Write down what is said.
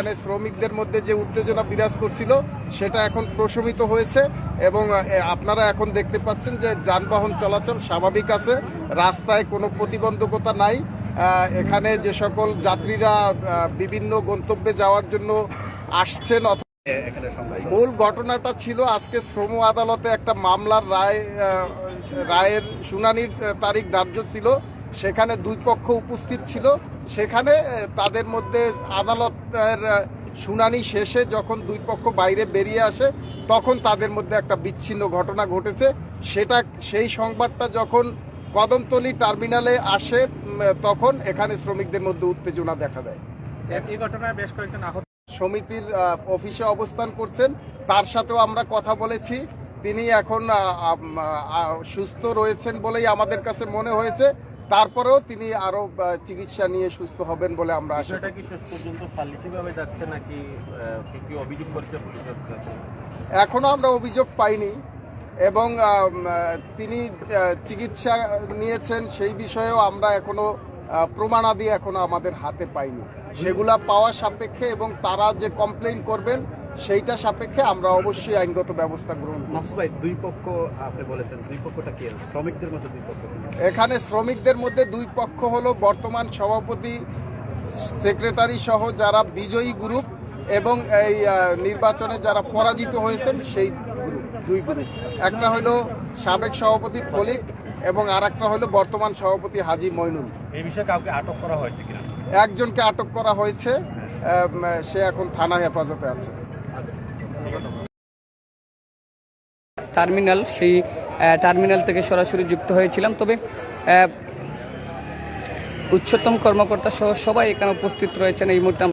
এখানে শ্রমিকদের মধ্যে যে উত্তেজনা বিরাজ করছিল সেটা এখন প্রশমিত হয়েছে এবং আপনারা এখন দেখতে পাচ্ছেন যে যানবাহন চলাচল স্বাভাবিক আছে, রাস্তায় কোনো প্রতিবন্ধকতা নাই। এখানে যে সকল যাত্রীরা বিভিন্ন গন্তব্যে যাওয়ার জন্য আসছেন, মূল ঘটনাটা ছিল আজকে শ্রম আদালতে একটা মামলার রায়ের শুনানির তারিখ ধার্য ছিল। সেখানে দুই পক্ষ উপস্থিত ছিল। সেখানে তাদের মধ্যে আদালতের শুনানি শেষে যখন দুই পক্ষ বাইরে বেরিয়ে আসে তখন তাদের মধ্যে একটা বিচ্ছিন্ন ঘটনা ঘটেছে। সেই সংবাদটা যখন কদমতলী টার্মিনালে আসে তখন এখানে শ্রমিকদের মধ্যে উত্তেজনা দেখা দেয়। এই ঘটনায় বেশ কয়েকজন আহত সমিতির অফিসে অবস্থান করছেন, তার সাথেও আমরা কথা বলেছি। তিনি এখন সুস্থ রয়েছেন বলেই আমাদের কাছে মনে হয়েছে। তারপরেও তিনি আরো চিকিৎসা নিয়ে সুস্থ হবেন বলে আমরা আশা করি। কি শেষ পর্যন্ত সালিসিভাবে যাচ্ছে নাকি কি অভিযোগ করছে পুলিশের কাছে? এখনো আমরা অভিযোগ পাইনি এবং তিনি চিকিৎসা নিয়েছেন সেই বিষয়েও আমরা এখনো প্রমাণাদি এখনো আমাদের হাতে পাইনি। সেগুলা পাওয়া সাপেক্ষে এবং তারা যে কমপ্লেইন করবেন সেইটা সাপেক্ষে আমরা অবশ্যই আইনগত ব্যবস্থা গ্রহণ করব। ভাই, দুই পক্ষ আপনি বলেছেন, দুই পক্ষটা কি? শ্রমিকদের মধ্যে দুই পক্ষ? এখানে শ্রমিকদের মধ্যে দুই পক্ষ হলো বর্তমান সভাপতি, সেক্রেটারি সহ যারা বিজয়ী গ্রুপ এবং এই নির্বাচনে যারা পরাজিত হয়েছেন সেই গ্রুপ, দুই গ্রুপ। একটা হলো সাবেক সভাপতি ফলিক এবং আর একটা হলো বর্তমান সভাপতি হাজী মইনুল। এই বিষয়ে কাউকে আটক করা হয়েছে কিনা? একজনকে আটক করা হয়েছে, সে এখন থানা হেফাজতে আছে। টার্মিনাল, সেই টার্মিনাল থেকে সরাসরি যুক্ত হয়েছিলাম। তবে উচ্চতম কর্মকর্তা সহ সবাই এখানে উপস্থিত রয়েছেন এই মুহূর্তে।